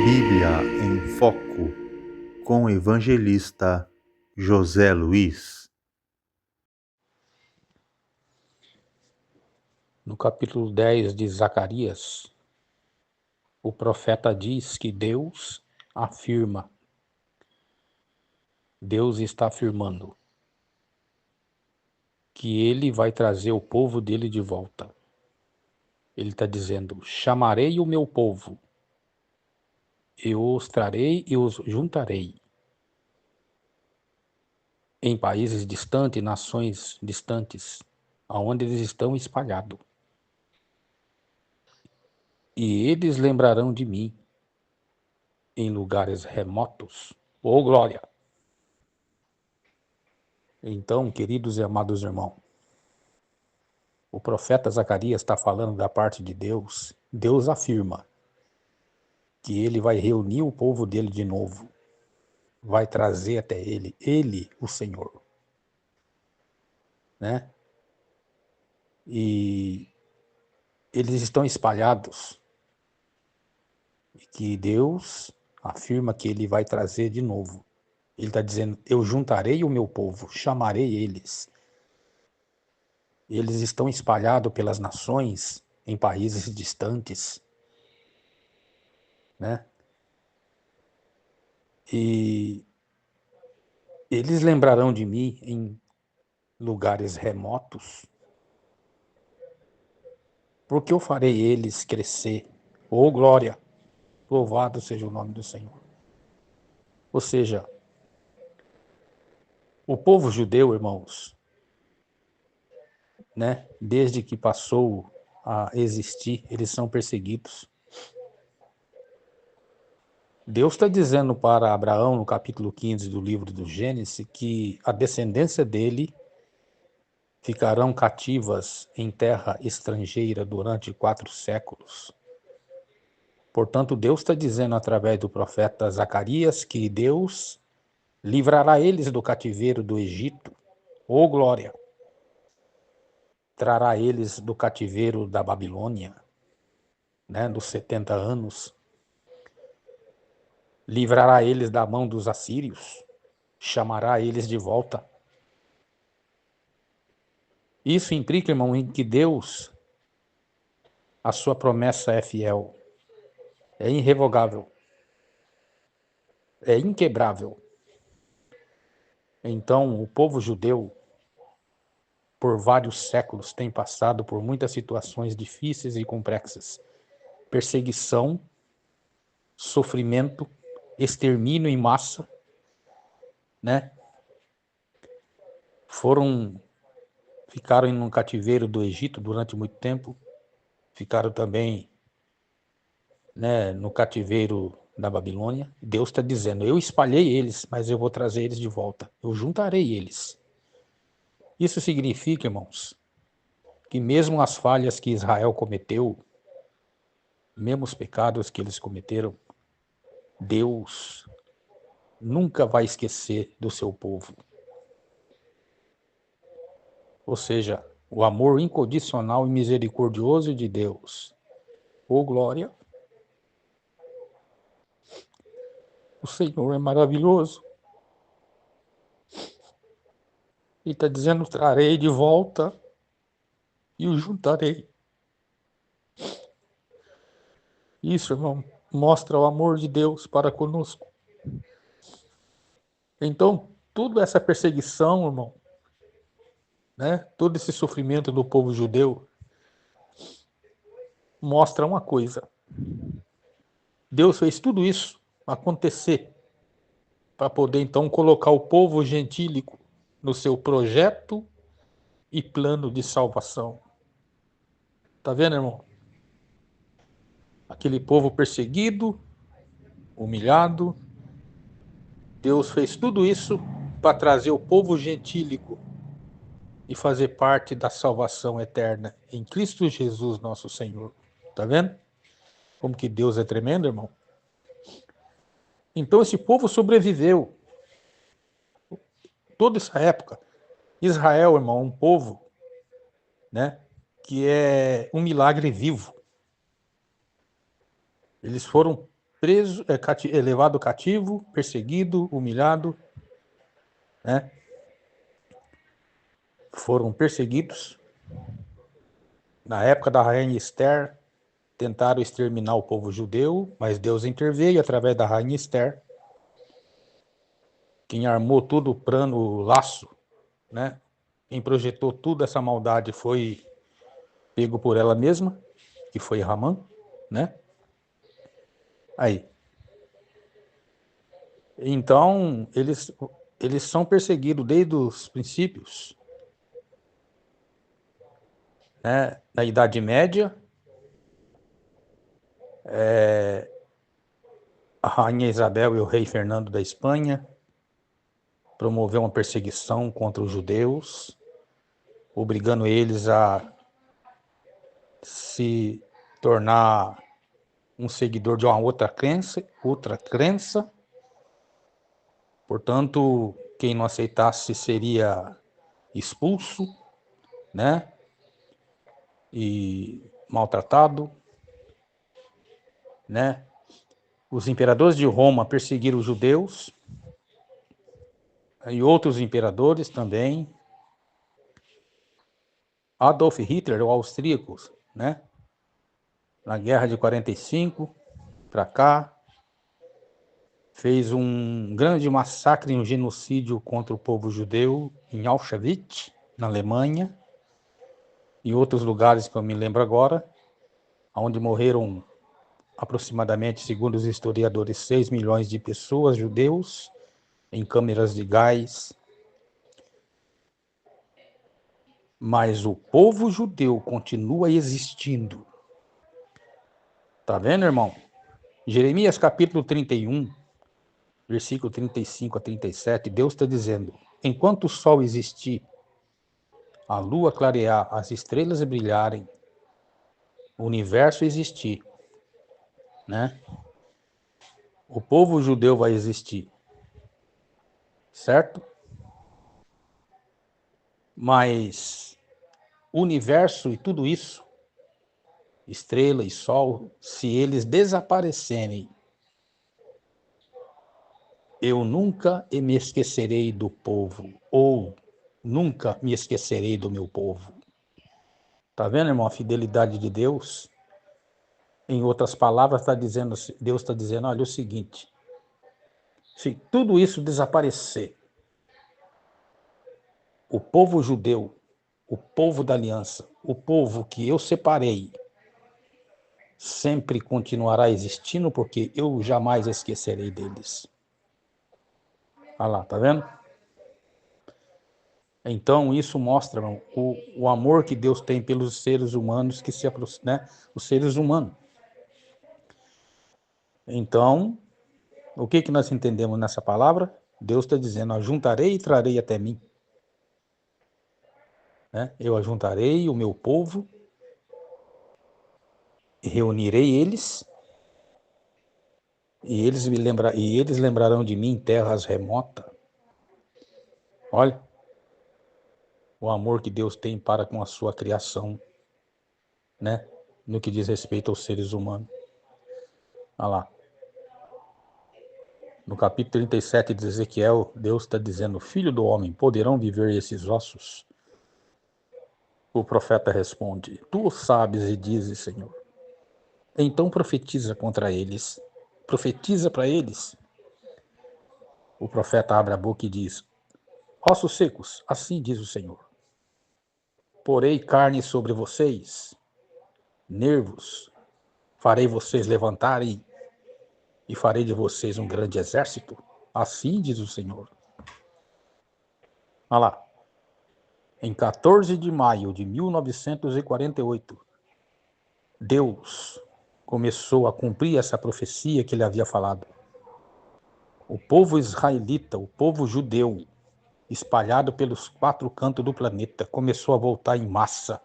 Bíblia em Foco, com o evangelista José Luiz. No capítulo 10 de Zacarias, o profeta diz que Deus está afirmando que ele vai trazer o povo dele de volta. Ele está dizendo: chamarei o meu povo, eu os trarei e os juntarei em países distantes, nações distantes, aonde eles estão espalhados. E eles lembrarão de mim em lugares remotos. Ô glória! Então, queridos e amados irmãos, o profeta Zacarias está falando da parte de Deus. Deus afirma que ele vai reunir o povo dele de novo, vai trazer até ele, o Senhor, né? E eles estão espalhados, e que Deus afirma que ele vai trazer de novo. Ele está dizendo: eu juntarei o meu povo, chamarei eles. Eles estão espalhados pelas nações, em países distantes, né? E eles lembrarão de mim em lugares remotos, porque eu farei eles crescer. Ô glória! Louvado seja o nome do Senhor. Ou seja, o povo judeu, irmãos, né, desde que passou a existir, eles são perseguidos. Deus está dizendo para Abraão, no capítulo 15 do livro do Gênesis, que a descendência dele ficarão cativas em terra estrangeira durante 4 séculos. Portanto, Deus está dizendo através do profeta Zacarias que Deus livrará eles do cativeiro do Egito. Ô glória! Trará eles do cativeiro da Babilônia, né, dos 70 anos. Livrará eles da mão dos assírios. Chamará eles de volta. Isso implica, irmão, em que Deus, a sua promessa é fiel, é irrevogável, é inquebrável. Então, o povo judeu, por vários séculos, tem passado por muitas situações difíceis e complexas. Perseguição, sofrimento, extermínio em massa, né? Ficaram no cativeiro do Egito durante muito tempo, ficaram também, né, no cativeiro da Babilônia. Deus está dizendo: eu espalhei eles, mas eu vou trazer eles de volta, eu juntarei eles. Isso significa, irmãos, que mesmo as falhas que Israel cometeu, mesmo os pecados que eles cometeram, Deus nunca vai esquecer do seu povo. Ou seja, o amor incondicional e misericordioso de Deus. Ô glória! O Senhor é maravilhoso. E está dizendo: trarei de volta e o juntarei. Isso, irmão, mostra o amor de Deus para conosco. Então, toda essa perseguição, irmão, né, todo esse sofrimento do povo judeu, mostra uma coisa: Deus fez tudo isso acontecer para poder então colocar o povo gentílico no seu projeto e plano de salvação. Tá vendo, irmão? Aquele povo perseguido, humilhado, Deus fez tudo isso para trazer o povo gentílico e fazer parte da salvação eterna em Cristo Jesus, nosso Senhor. Tá vendo? Como que Deus é tremendo, irmão? Então esse povo sobreviveu toda essa época. Israel, irmão, um povo, né, que é um milagre vivo. Eles foram presos, levado cativo, perseguido, humilhado, né? Foram perseguidos. Na época da rainha Esther, tentaram exterminar o povo judeu, mas Deus interveio através da rainha Esther. Quem armou tudo o plano, o laço, né? Quem projetou tudo essa maldade foi pego por ela mesma, que foi Ramã, né? Aí. Então, eles são perseguidos desde os princípios, né? Na Idade Média, a rainha Isabel e o rei Fernando da Espanha promoveu uma perseguição contra os judeus, obrigando eles a se tornar um seguidor de uma outra crença. Portanto, quem não aceitasse seria expulso, né? E maltratado, né? Os imperadores de Roma perseguiram os judeus e outros imperadores também. Adolf Hitler, o austríaco, né? Na guerra de 45 para cá, fez um grande massacre, um genocídio contra o povo judeu em Auschwitz, na Alemanha, e outros lugares que eu me lembro agora, onde morreram aproximadamente, segundo os historiadores, 6 milhões de pessoas, judeus, em câmeras de gás. Mas o povo judeu continua existindo. Tá vendo, irmão? Jeremias capítulo 31, versículo 35 a 37, Deus está dizendo: enquanto o sol existir, a lua clarear, as estrelas brilharem, o universo existir, né? O povo judeu vai existir, certo? Mas o universo e tudo isso, estrela e sol, se eles desaparecerem, eu nunca me esquecerei do povo, ou nunca me esquecerei do meu povo. Tá vendo, irmão, a fidelidade de Deus? Em outras palavras, Deus está dizendo, olha, o seguinte, se tudo isso desaparecer, o povo judeu, o povo da aliança, o povo que eu separei, sempre continuará existindo, porque eu jamais esquecerei deles. Olha lá, tá vendo? Então, isso mostra, irmão, o amor que Deus tem pelos seres humanos, que se aproximam, né? Os seres humanos. Então, o que nós entendemos nessa palavra? Deus está dizendo, ajuntarei e trarei até mim. Né? Eu ajuntarei o meu povo, reunirei eles, e eles lembrarão de mim em terras remotas. Olha, o amor que Deus tem para com a sua criação, né? No que diz respeito aos seres humanos. Olha lá. No capítulo 37 de Ezequiel, Deus está dizendo, filho do homem, poderão viver esses ossos? O profeta responde, tu o sabes e dizes, Senhor. Então profetiza contra eles. Profetiza para eles. O profeta abre a boca e diz, ossos secos, assim diz o Senhor. Porei carne sobre vocês, nervos, farei vocês levantarem e farei de vocês um grande exército. Assim diz o Senhor. Olha lá. Em 14 de maio de 1948, Deus começou a cumprir essa profecia que ele havia falado. O povo israelita, o povo judeu, espalhado pelos 4 cantos do planeta, começou a voltar em massa,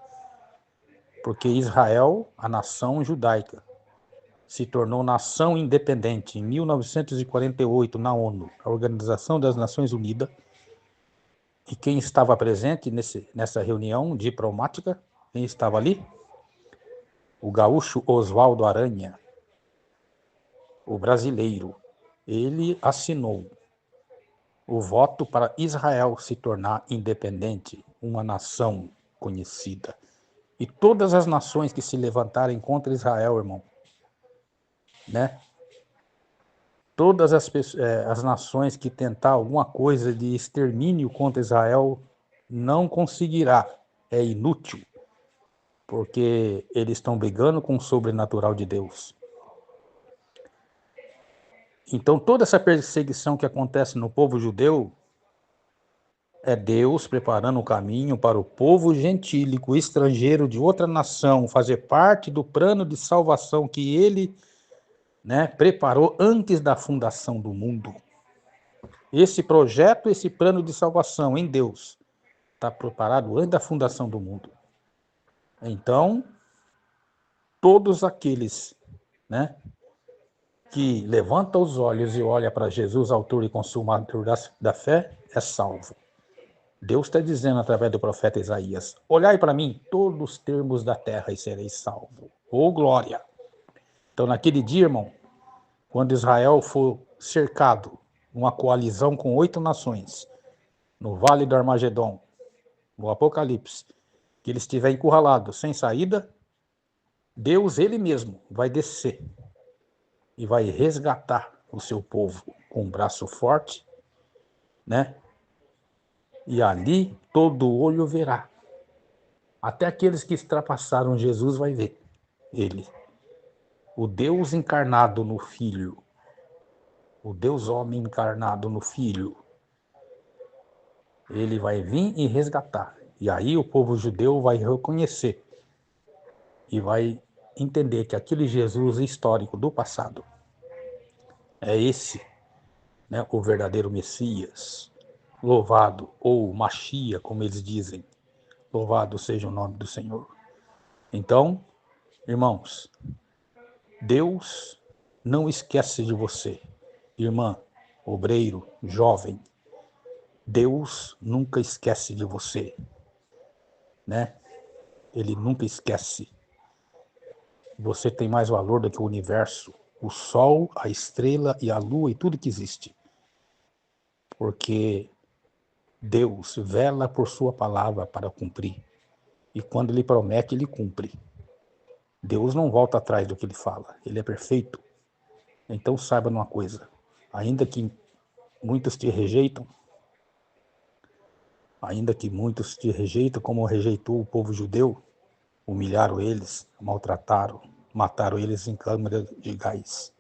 porque Israel, a nação judaica, se tornou nação independente em 1948 na ONU, a Organização das Nações Unidas, e quem estava presente nessa reunião diplomática, quem estava ali? O gaúcho Oswaldo Aranha, o brasileiro, ele assinou o voto para Israel se tornar independente, uma nação conhecida. E todas as nações que se levantarem contra Israel, irmão, né? Todas as nações que tentar alguma coisa de extermínio contra Israel não conseguirá. É inútil, porque eles estão brigando com o sobrenatural de Deus. Então, toda essa perseguição que acontece no povo judeu é Deus preparando o caminho para o povo gentílico, estrangeiro de outra nação, fazer parte do plano de salvação que ele, né, preparou antes da fundação do mundo. Esse projeto, esse plano de salvação em Deus está preparado antes da fundação do mundo. Então, todos aqueles, né, que levanta os olhos e olha para Jesus, autor e consumador da fé, é salvo. Deus está dizendo através do profeta Isaías: olhai para mim todos os termos da terra e sereis salvo. Ô glória! Então, naquele dia, irmão, quando Israel for cercado, uma coalizão com 8 nações, no vale do Armagedon, no Apocalipse, que ele estiver encurralado, sem saída, Deus, ele mesmo, vai descer e vai resgatar o seu povo com um braço forte, né? E ali todo olho verá. Até aqueles que ultrapassaram Jesus vai ver ele. O Deus encarnado no Filho. O Deus homem encarnado no Filho. Ele vai vir e resgatar. E aí o povo judeu vai reconhecer e vai entender que aquele Jesus histórico do passado é esse, né, o verdadeiro Messias, louvado, ou Machia, como eles dizem, louvado seja o nome do Senhor. Então, irmãos, Deus não esquece de você, irmã, obreiro, jovem. Deus nunca esquece de você, né? Ele nunca esquece. Você tem mais valor do que o universo, o sol, a estrela e a lua e tudo que existe. Porque Deus vela por sua palavra para cumprir. E quando ele promete, ele cumpre. Deus não volta atrás do que ele fala. Ele é perfeito. Então saiba de uma coisa. Ainda que muitos te rejeitam, como rejeitou o povo judeu, humilharam eles, maltrataram, mataram eles em câmara de gás.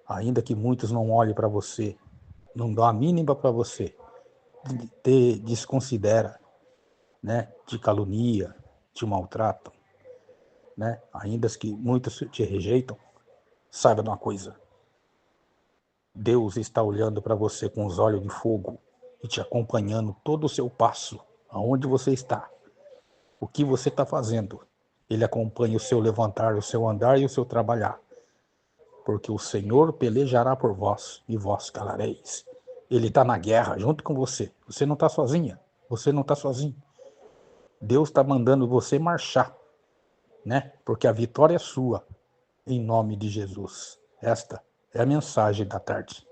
Ainda que muitos não olhem para você, não dão a mínima para você, te desconsidera, né? Te calunia, te maltratam, né? Ainda que muitos te rejeitam, saiba de uma coisa. Deus está olhando para você com os olhos de fogo e te acompanhando todo o seu passo, aonde você está, o que você está fazendo. Ele acompanha o seu levantar, o seu andar e o seu trabalhar. Porque o Senhor pelejará por vós e vós calareis. Ele está na guerra junto com você. Você não está sozinha. Você não está sozinho. Deus está mandando você marchar, né? Porque a vitória é sua, em nome de Jesus. Esta é a mensagem da tarde.